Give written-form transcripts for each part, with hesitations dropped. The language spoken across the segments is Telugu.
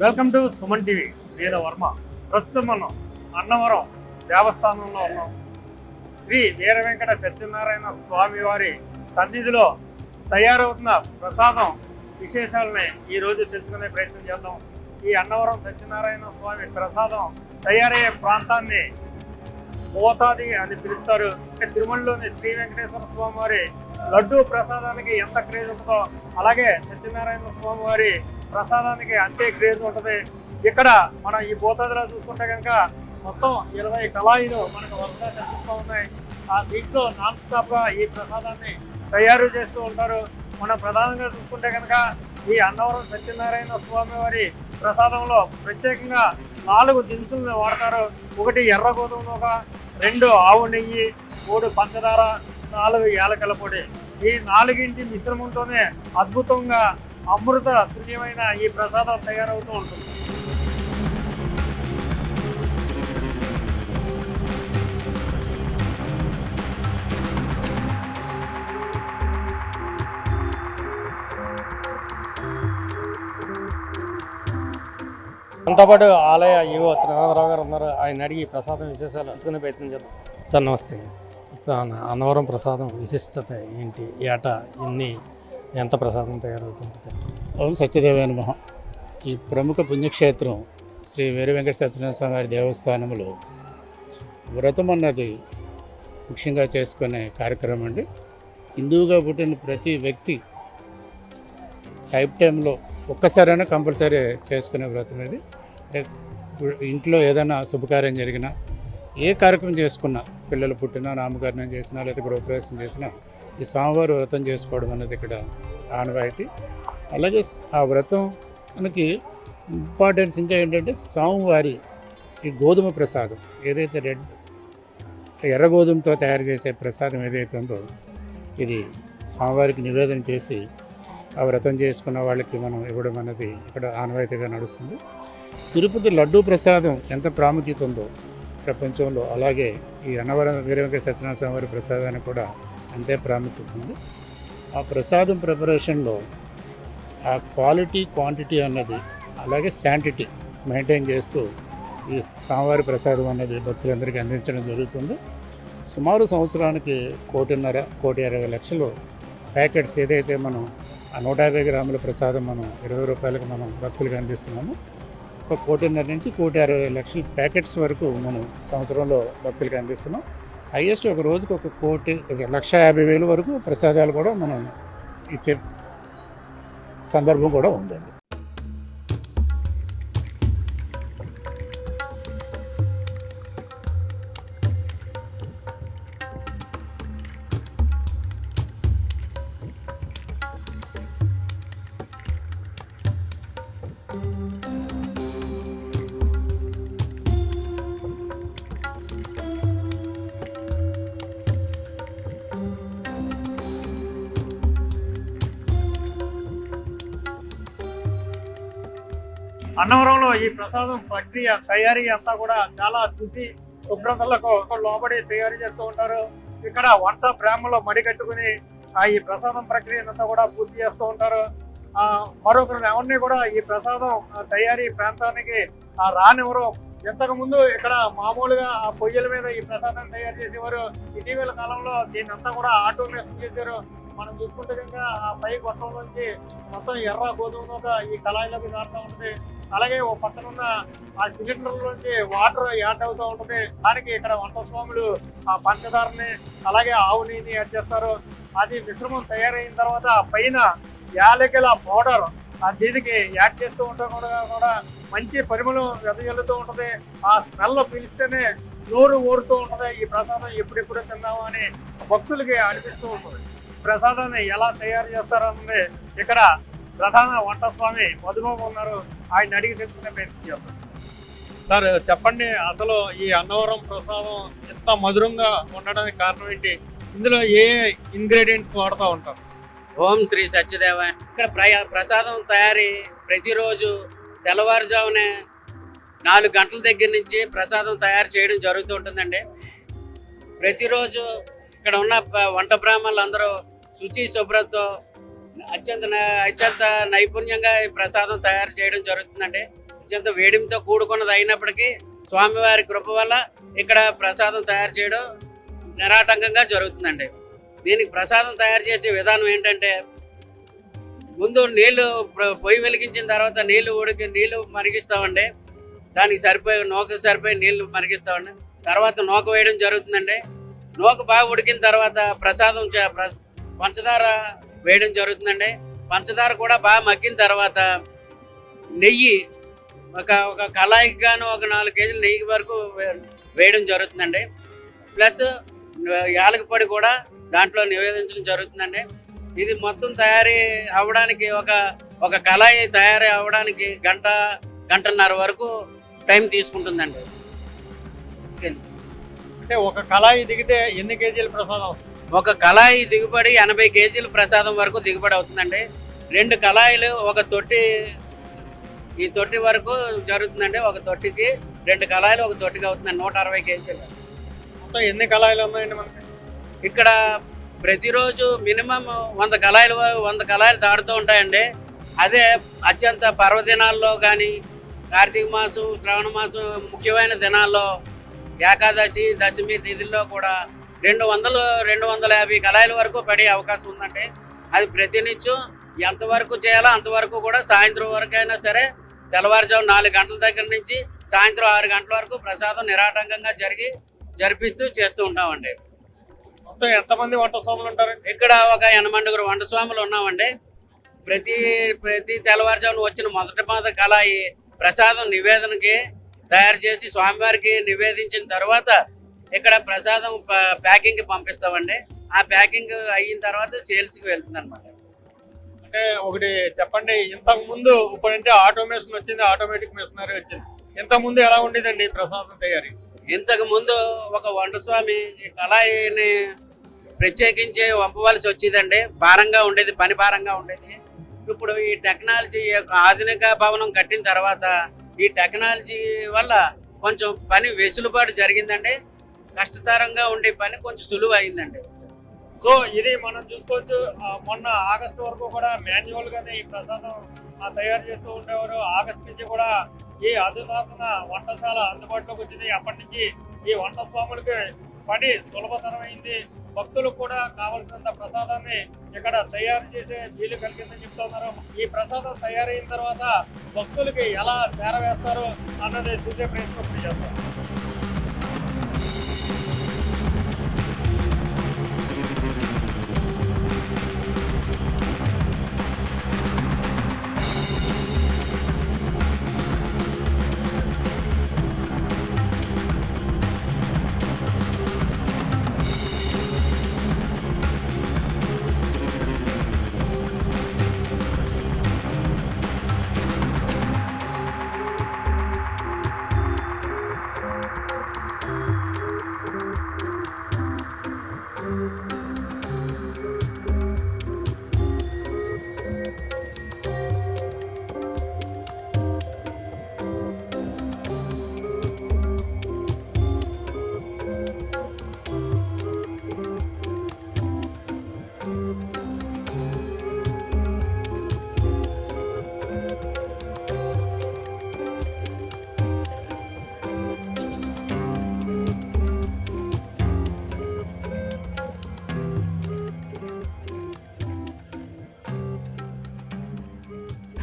Welcome to Suman TV. నేను వర్మ. ప్రస్తుతం మనం అన్నవరం దేవస్థానంలో ఉన్నాం. శ్రీ వీర వెంకట సత్యనారాయణ స్వామి వారి సన్నిధిలో తయారవుతున్న ప్రసాదం విశేషాలని ఈరోజు తెలుసుకునే ప్రయత్నం చేద్దాం. ఈ అన్నవరం సత్యనారాయణ స్వామి ప్రసాదం తయారయ్యే ప్రాంతాన్ని మోతాది అని పిలుస్తారు. తిరుమలలోని శ్రీ వెంకటేశ్వర స్వామి వారి లడ్డూ ప్రసాదానికి ఎంత క్రేజ్ ఉంటుందో అలాగే సత్యనారాయణ స్వామి వారి ప్రసాదానికి అంతే క్రేజ్ ఉంటుంది. ఇక్కడ మనం ఈ మోతాదులో చూసుకుంటే కనుక మొత్తం 20 కళాయిలు మనకు వరుసగా కనిపిస్తూ ఉన్నాయి. ఆ దీంట్లో నాన్ స్టాప్ గా ఈ ప్రసాదాన్ని తయారు చేస్తూ ఉంటారు. మనం ప్రధానంగా చూసుకుంటే కనుక ఈ అన్నవరం సత్యనారాయణ స్వామి వారి ప్రసాదంలో ప్రత్యేకంగా 4 దినుసులను వాడతారు. 1 ఎర్ర గోధుమ నూక, 2 ఆవు నెయ్యి, 3 పంచదార, 4 యాలకల పొడి. ఈ 4 మిశ్రమంతోనే అద్భుతంగా అమృత తుల్యమైన ఈ ప్రసాదం తయారవుతూ ఉంటుంది. మనతో పాటు ఆలయ ఈవో అన్నవరావు గారు ఉన్నారు. ఆయన అడిగి ప్రసాదం విశేషాలు తెలుసుకునే ప్రయత్నం చేద్దాం. సార్ నమస్తే. ఇప్పుడు అన్నవరం ప్రసాదం విశిష్టత ఏంటి? ఏటా ఎంత ప్రసాదం తయారవుతుంటుంది? ఓం సత్యదేవాయ నమః. ఈ ప్రముఖ పుణ్యక్షేత్రం శ్రీ వీర వెంకట సత్యనారాయణ స్వామి వారి దేవస్థానంలో వ్రతం అన్నది ముఖ్యంగా చేసుకునే కార్యక్రమం అండి. హిందువుగా పుట్టిన ప్రతి వ్యక్తి లైఫ్ టైంలో ఒక్కసారైనా కంపల్సరీ చేసుకునే వ్రతం ఇది. అంటే ఇంట్లో ఏదైనా శుభకార్యం జరిగినా, ఏ కార్యక్రమం చేసుకున్నా, పిల్లలు పుట్టినా, నామకరణం చేసినా, లేదా గృహప్రవేశం చేసినా ఈ స్వామివారి వ్రతం చేసుకోవడం అనేది ఇక్కడ ఆనవాయితీ. అలాగే ఆ వ్రతం మనకి ఇంపార్టెన్స్ ఇంకా ఏంటంటే స్వామివారి ఈ గోధుమ ప్రసాదం ఏదైతే ఎర్ర గోధుమతో తయారు చేసే ప్రసాదం ఏదైతే ఉందో ఇది స్వామివారికి నివేదన చేసి ఆ వ్రతం చేసుకున్న వాళ్ళకి మనం ఇవ్వడం అనేది ఇక్కడ ఆనవాయితీగా నడుస్తుంది. తిరుపతి లడ్డూ ప్రసాదం ఎంత ప్రాముఖ్యత ఉందో ప్రపంచంలో, అలాగే ఈ అన్నవరం వీర వెంకట సత్యనారాయణ స్వామి వారి ప్రసాదానికి కూడా అంతే ప్రాముఖ్యత ఉంది. ఆ ప్రసాదం ప్రిపరేషన్లో ఆ క్వాలిటీ, క్వాంటిటీ అన్నది అలాగే శాంటిటీ మెయింటైన్ చేస్తూ ఈ స్వామివారి ప్రసాదం అన్నది భక్తులందరికీ అందించడం జరుగుతుంది. సుమారు సంవత్సరానికి 1,20,00,000 ప్యాకెట్స్ ఏదైతే మనం ఆ 150 గ్రాముల ప్రసాదం మనం 20 రూపాయలకు మనం భక్తులకు అందిస్తున్నాము. 1,50,00,000 నుంచి 1,60,00,000 ప్యాకెట్స్ వరకు మనం సంవత్సరంలో భక్తులకు అందిస్తున్నాం. హైయెస్ట్ ఒక రోజుకు 1,50,000 వరకు ప్రసాదాలు కూడా మనం ఇచ్చే సందర్భం కూడా ఉందండి. అన్నవరంలో ఈ ప్రసాదం ప్రక్రియ తయారీ అంతా కూడా చాలా చూసి శుభ్రతలకు లోబడి తయారు చేస్తూ ఉంటారు. ఇక్కడ వంట బ్రాహ్మలో మడి కట్టుకుని ఈ ప్రసాదం ప్రక్రియనంతా కూడా పూర్తి చేస్తూ ఉంటారు. మరొకరు ఎవరిని కూడా ఈ ప్రసాదం తయారీ ప్రాంతానికి రానివ్వరు. ఇంతకు ముందు ఇక్కడ మామూలుగా ఆ పొయ్యిల మీద ఈ ప్రసాదం తయారు చేసేవారు. ఇటీవల కాలంలో దీన్ని అంతా కూడా ఆటోమేషన్ చేశారు. మనం చూసుకుంటే కనుక ఆ పై గొట్టంలోంచి మొత్తం ఎర్ర గోధుమగా ఈ కళాయిలోకి కారుతూ ఉంటుంది. అలాగే ఓ పక్కన ఉన్న ఆ సిలిండర్లోంచి వాటర్ యాడ్ అవుతూ ఉంటుంది. దానికి ఇక్కడ వంట స్వాములు ఆ పంచదారని అలాగే ఆవు నెయ్యిని యాడ్ చేస్తారు. అది మిశ్రమం తయారైన తర్వాత పైన యాలకుల పౌడర్ దీనికి యాడ్ చేస్తూ ఉంటాం కూడా మంచి పరిమళం వెదజల్లుతూ ఉంటుంది. ఆ స్మెల్ పీలిస్తేనే నోరు ఊరుతూ ఉంటుంది. ఈ ప్రసాదం ఎప్పుడెప్పుడు తిందాము అని భక్తులకి అనిపిస్తూ ఉంటుంది. ప్రసాదాన్ని ఎలా తయారు చేస్తారన్నది ఇక్కడ ప్రధాన వంట స్వామి మధుబాబు ఉన్నారు. ఆయన అడిగి తెలుసుకునే ప్రయత్నం చేస్తారు. సార్ చెప్పండి, అసలు ఈ అన్నవరం ప్రసాదం ఎంత మధురంగా ఉండడానికి కారణం ఏంటి? ఇందులో ఏ ఇంగ్రీడియంట్స్ వాడుతూ ఉంటారు? ఓం శ్రీ సత్యదేవ. ఇక్కడ ప్రసాదం తయారీ ప్రతిరోజు తెల్లవారుజామునే 4 గంటల దగ్గర నుంచి ప్రసాదం తయారు చేయడం జరుగుతూ ఉంటుందండి. ప్రతిరోజు ఇక్కడ ఉన్న వంట బ్రాహ్మణులు అందరూ శుచి శుభ్రతతో అత్యంత నైపుణ్యంగా ఈ ప్రసాదం తయారు చేయడం జరుగుతుందండి. అత్యంత వేడిమితో కూడుకున్నది అయినప్పటికీ స్వామివారి కృప వల్ల ఇక్కడ ప్రసాదం తయారు చేయడం నిరాటంకంగా జరుగుతుందండి. దీనికి ప్రసాదం తయారు చేసే విధానం ఏంటంటే, ముందు నీళ్లు పొయ్యి వెలిగించిన తర్వాత నీళ్లు మరిగిస్తామండి. దానికి నూక సరిపోయి నీళ్లు మరిగిస్తామండి. తర్వాత నూక వేయడం జరుగుతుందండి. నూక బాగా ఉడికిన తర్వాత ప్రసాదం పంచదార వేయడం జరుగుతుందండి. పంచదార కూడా బాగా మగ్గిన తర్వాత నెయ్యి ఒక కళాయికి గాను ఒక 4 కేజీల నెయ్యి వరకు వేయడం జరుగుతుందండి. ప్లస్ యాలక పొడి కూడా దాంట్లో నివేదించడం జరుగుతుందండి. ఇది మొత్తం తయారీ అవ్వడానికి ఒక కళాయి తయారీ అవ్వడానికి గంటన్నర వరకు టైం తీసుకుంటుందండి. అంటే ఒక కళాయి దిగితే ఎన్ని కేజీల ప్రసాదం వస్తుంది? ఒక కళాయి దిగుబడి 80 కేజీల ప్రసాదం వరకు దిగుబడి అవుతుందండి. 2 కళాయిలు ఒక తొట్టి, ఈ తొట్టి వరకు జరుగుతుందండి. ఒక తొట్టికి 2 కళాయిలు ఒక తొట్టికి అవుతుందండి. 160 కేజీలు. మొత్తం ఎన్ని కళాయిలు ఉన్నాయండి మనకి ఇక్కడ? ప్రతిరోజు మినిమం 100 కళాయిలు దాడుతూ ఉంటాయండి. అదే అత్యంత పర్వదినాల్లో కానీ, కార్తీక మాసం, శ్రావణ మాసం ముఖ్యమైన దినాల్లో, ఏకాదశి, దశమి తిథుల్లో కూడా 200-250 కళాయిల వరకు పడే అవకాశం ఉందండి. అది ప్రతినిత్యం ఎంతవరకు చేయాలో అంతవరకు కూడా సాయంత్రం వరకు అయినా సరే, తెల్లవారుజాము 4 గంటల దగ్గర నుంచి సాయంత్రం 6 గంటల వరకు ప్రసాదం నిరాటంకంగా జరిపిస్తూ చేస్తూ ఉంటామండి. మొత్తం ఎంతమంది వంట స్వాములు ఉంటారండి ఇక్కడ? ఒక 80 వంట స్వాములు ఉన్నామండి. ప్రతి తెల్లవారుజామున వచ్చిన మొదటి కళాయి ప్రసాదం నివేదనకి తయారు చేసి స్వామివారికి నివేదించిన తర్వాత ఇక్కడ ప్రసాదం ప్యాకింగ్కి పంపిస్తామండి. ఆ ప్యాకింగ్ అయిన తర్వాత సేల్స్కి వెళ్తుంది అనమాట. అంటే ఒకటి చెప్పండి, ఇంతకు ముందు ఇప్పుడంటే ఆటోమేషన్ వచ్చింది, ఆటోమేటిక్ మిషనరీ వచ్చింది. ఇంతకు ముందు ఎలా ఉండేదండి ప్రసాదం తయారీ? ఇంతకు ముందు ఒక వంట స్వామి ఈ కళాయిని ప్రత్యేకించి వంపవలసి వచ్చేదండి. భారంగా ఉండేది, పని భారంగా ఉండేది. ఇప్పుడు ఈ టెక్నాలజీ ఆధునిక భవనం కట్టిన తర్వాత ఈ టెక్నాలజీ వల్ల కొంచెం పని వెసులుబాటు జరిగిందండి. కష్టతరంగా ఉండే పని కొంచెం సులువు అయిందండి. సో ఇది మనం చూసుకోవచ్చు. మొన్న ఆగస్టు వరకు కూడా మాన్యువల్ గానే ఈ ప్రసాదం తయారు చేస్తూ ఉండేవారు. ఆగస్టు నుంచి కూడా ఈ అధునాతన వంటశాల అందుబాటులోకి వచ్చింది. అప్పటి నుంచి ఈ వంట స్వాములకి పని సులభతరమైంది. భక్తులకు కూడా కావలసినంత ప్రసాదాన్ని ఇక్కడ తయారు చేసే వీలు కలిగిందని చెప్తున్నారు. ఈ ప్రసాదం తయారైన తర్వాత భక్తులకి ఎలా చేరవేస్తారు అన్నది చూసే ప్రయత్నం చేస్తారు.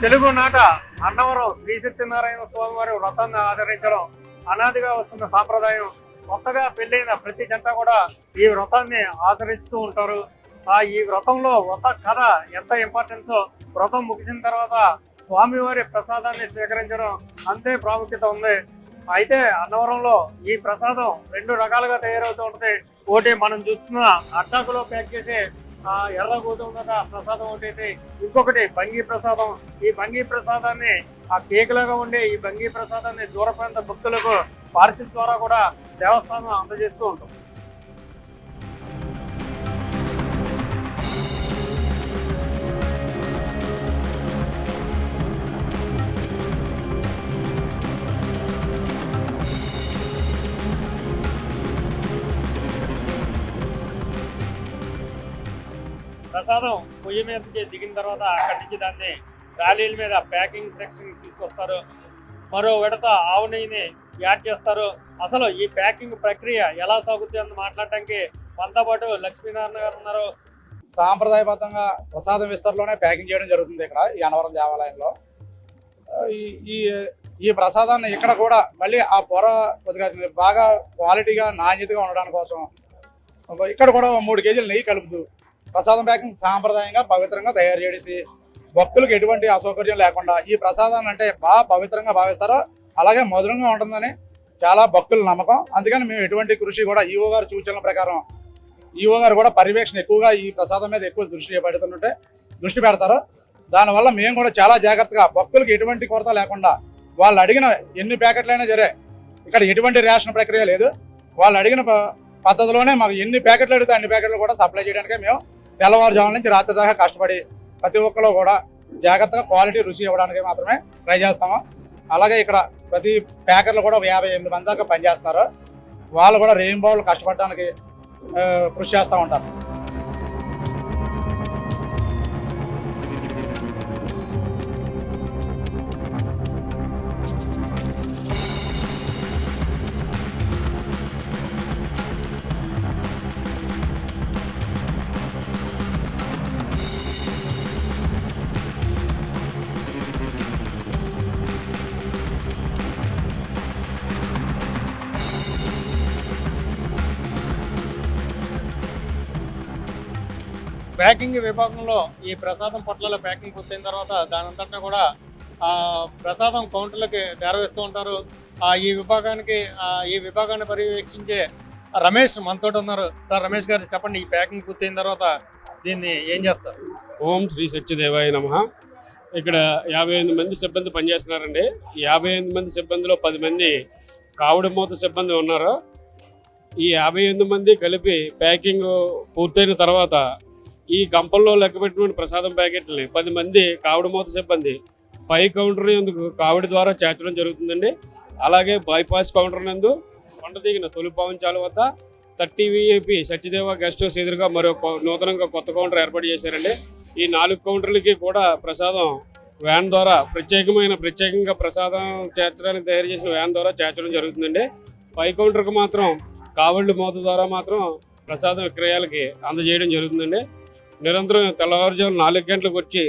తెలుగు నాట అన్నవరం శ్రీ సత్యనారాయణ స్వామి వారి వ్రతాన్ని ఆచరించడం అనాదిగా వస్తున్న సాంప్రదాయం. కొత్తగా పెళ్ళైన ప్రతి జంట కూడా ఈ వ్రతాన్ని ఆచరిస్తూ ఉంటారు. ఈ వ్రతంలో వ్రత కథ ఎంత ఇంపార్టెన్సో, వ్రతం ముగిసిన తర్వాత స్వామివారి ప్రసాదాన్ని స్వీకరించడం అంతే ప్రాముఖ్యత ఉంది. అయితే అన్నవరంలో ఈ ప్రసాదం 2 రకాలుగా తయారవుతూ ఉంటుంది. ఒకటి మనం చూస్తున్న అట్టాకులో ప్యాక్ చేసే ఎర్ర గోధుమ ప్రసాదం ఒకటి, ఇంకొకటి బంగి ప్రసాదం. ఈ బంగి ప్రసాదాన్ని ఆ కేక్ లాగా ఉండే ఈ బంగి ప్రసాదాన్ని దూర ప్రాంత భక్తులకు పార్సిల్ ద్వారా కూడా దేవస్థానం అందజేస్తూ ఉంటాం. ప్రసాదం పొయ్యి మీదకి దిగిన తర్వాత అక్కడి నుంచి దాన్ని ట్రాలీల మీద ప్యాకింగ్ సెక్షన్ తీసుకొస్తారు. మరో విడత ఆవు నెయ్యిని యాడ్ చేస్తారు. అసలు ఈ ప్యాకింగ్ ప్రక్రియ ఎలా సాగుతుంది అని మాట్లాడటానికి మనతో పాటు లక్ష్మీనారాయణ గారు ఉన్నారు. సాంప్రదాయబద్ధంగా ప్రసాదం విస్తరణలోనే ప్యాకింగ్ చేయడం జరుగుతుంది ఇక్కడ ఈ అన్నవరం దేవాలయంలో. ఈ ఈ ప్రసాదాన్ని ఇక్కడ కూడా మళ్ళీ ఆ పొర కొద్దిగా బాగా క్వాలిటీగా నాణ్యతగా ఉండడానికి కోసం ఇక్కడ కూడా 3 కేజీలు నెయ్యి కలుపుతూ ప్రసాదం ప్యాకింగ్ సాంప్రదాయంగా పవిత్రంగా తయారు చేసి భక్తులకు ఎటువంటి అసౌకర్యం లేకుండా ఈ ప్రసాదాన్ని అంటే బాగా పవిత్రంగా భావిస్తారో అలాగే మధురంగా ఉంటుందని చాలా భక్తుల నమ్మకం. అందుకని మేము ఎటువంటి కృషి కూడా ఈవో గారు సూచనల ప్రకారం ఈవో గారు కూడా పర్యవేక్షణ ఎక్కువగా ఈ ప్రసాదం మీద ఎక్కువ దృష్టి పెడతారు. దానివల్ల మేము కూడా చాలా జాగ్రత్తగా భక్తులకు ఎటువంటి కొరత లేకుండా వాళ్ళు అడిగిన ఎన్ని ప్యాకెట్లైనా సరే ఇక్కడ ఎటువంటి రేషన్ ప్రక్రియ లేదు. వాళ్ళు అడిగిన పద్ధతిలోనే మాకు ఎన్ని ప్యాకెట్లు అడిగితే అన్ని ప్యాకెట్లు కూడా సప్లై చేయడానికే మేము తెల్లవారుజామున నుంచి రాత్రి దాకా కష్టపడి ప్రతి ఒక్కరు కూడా జాగ్రత్తగా క్వాలిటీ రుచి ఇవ్వడానికి మాత్రమే ట్రై చేస్తాము. అలాగే ఇక్కడ ప్రతి ప్యాకెట్లు కూడా 58 మంది దాకా పనిచేస్తున్నారు. వాళ్ళు కూడా రెయిన్బోలు కష్టపడడానికి కృషి చేస్తూ ఉంటారు. ప్యాకింగ్ విభాగంలో ఈ ప్రసాదం పొట్లాల ప్యాకింగ్ పూర్తయిన తర్వాత దాని అంతటా కూడా ప్రసాదం కౌంటర్లకి చేరవేస్తూ ఉంటారు. ఈ విభాగాన్ని పర్యవేక్షించే రమేష్ మనతో ఉన్నారు. సార్ రమేష్ గారు చెప్పండి, ఈ ప్యాకింగ్ పూర్తయిన తర్వాత దీన్ని ఏం చేస్తారు? ఓం శ్రీ సత్యదేవాయ నమః. ఇక్కడ 58 మంది సిబ్బంది పనిచేస్తున్నారండి. ఈ 58 మంది సిబ్బందిలో 10 మంది కావుడు మూత సిబ్బంది ఉన్నారు. ఈ 58 మంది కలిపి ప్యాకింగ్ పూర్తయిన తర్వాత ఈ గంపల్లో లెక్కబెట్టిన ప్రసాదం ప్యాకెట్లని 10 మంది కావుడు మూత సిబ్బంది పై కౌంటర్ నందు కావిడి ద్వారా చేర్చడం జరుగుతుందండి. అలాగే బైపాస్ కౌంటర్ నందు కొండ దిగిన తొలి పావంచాల వద్ద 30 VIP సత్యదేవ గెస్ట్ హౌస్ ఎదురుగా మరో నూతనంగా కొత్త కౌంటర్ ఏర్పాటు చేశారండి. ఈ 4 కౌంటర్లకి కూడా ప్రసాదం వ్యాన్ ద్వారా ప్రత్యేకంగా ప్రసాదం చేర్చడానికి తయారు చేసిన వ్యాన్ ద్వారా చేర్చడం జరుగుతుందండి. పై కౌంటర్కి మాత్రం కావళ్ళు మూత ద్వారా మాత్రం ప్రసాదం విక్రయాలకి అందజేయడం జరుగుతుందండి. నిరంతరం తెల్లవారుజాము 4 గంటలకు వచ్చి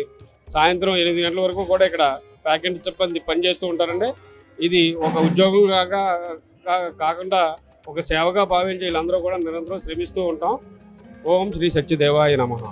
సాయంత్రం 8 గంటల వరకు కూడా ఇక్కడ ప్యాకెట్ సిబ్బంది పనిచేస్తూ ఉంటారండి. ఇది ఒక ఉద్యోగం కాకుండా ఒక సేవగా భావించి వీళ్ళందరూ కూడా నిరంతరం శ్రమిస్తూ ఉంటాం. ఓం శ్రీ సత్యదేవాయ నమః.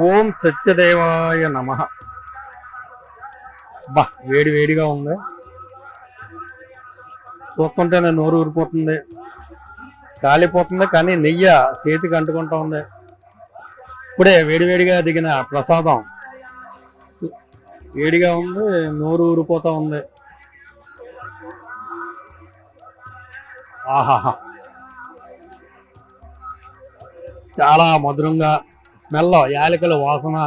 ఓం సత్యదేవాయ నమః. బా వేడిగా ఉంది, చూస్తుంటేనే నోరు ఊరిపోతుంది, కాలిపోతుంది. కానీ నెయ్యి చేతికి అంటుకుంటా ఉంది. ఇప్పుడే వేడిగా దిగిన ప్రసాదం వేడిగా ఉంది, నోరు ఊరిపోతూ ఉంది. ఆహాహా, చాలా మధురంగా స్మెల్, యాలకుల వాసన,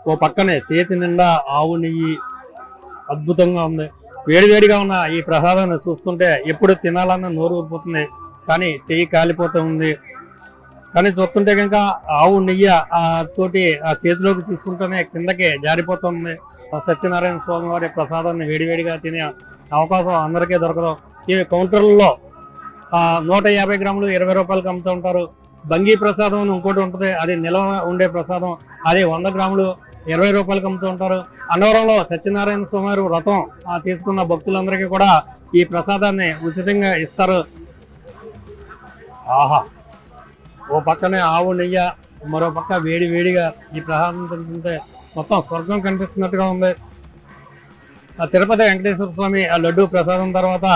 ఓ పక్కనే చేతి నిండా ఆవు నెయ్యి, అద్భుతంగా ఉంది. వేడిగా ఉన్న ఈ ప్రసాదాన్ని చూస్తుంటే ఎప్పుడు తినాలన్న నోరు ఊరిపోతుంది, కానీ చెయ్యి కాలిపోతూ ఉంది. కానీ చూస్తుంటే కనుక ఆవు నెయ్యి తోటి ఆ చేతిలోకి తీసుకుంటూనే కిందకి జారిపోతుంది. సత్యనారాయణ స్వామి వారి ప్రసాదాన్ని వేడిగా తినే అవకాశం అందరికీ దొరకదు. ఇవి కౌంటర్లలో 150 గ్రాములు 20 రూపాయలకి అమ్ముతూ ఉంటారు. బంగి ప్రసాదం అని ఇంకోటి ఉంటుంది, అది నిల్వ ఉండే ప్రసాదం, అది 100 గ్రాములు 20 రూపాయలకి అమ్ముతూ ఉంటారు. అన్నవరంలో సత్యనారాయణ స్వామి వ్రతం చేసుకున్న భక్తులందరికీ కూడా ఈ ప్రసాదాన్ని ఉచితంగా ఇస్తారు. ఆహా, ఓ పక్కనే ఆవు నెయ్యి, మరో పక్క వేడిగా ఈ ప్రసాదం తింటుంటే మొత్తం స్వర్గం కనిపిస్తున్నట్టుగా ఉంది. తిరుపతి వెంకటేశ్వర స్వామి ఆ లడ్డు ప్రసాదం తర్వాత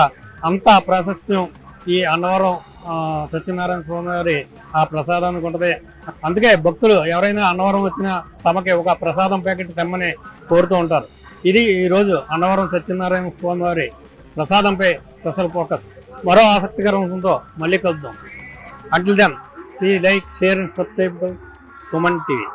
అంతా ప్రాశస్త్యం ఈ అన్నవరం సత్యనారాయణ స్వామి వారి ఆ ప్రసాదానికి ఉంటుంది. అందుకే భక్తులు ఎవరైనా అన్నవరం వచ్చినా తమకి ఒక ప్రసాదం ప్యాకెట్ తెమ్మని కోరుతూ ఉంటారు. ఇది ఈరోజు అన్నవరం సత్యనారాయణ స్వామి వారి ప్రసాదంపై స్పెషల్ ఫోకస్. మరో ఆసక్తికర అంశంతో మళ్ళీ కలుద్దాం. Until then please like, share and subscribe to Suman TV.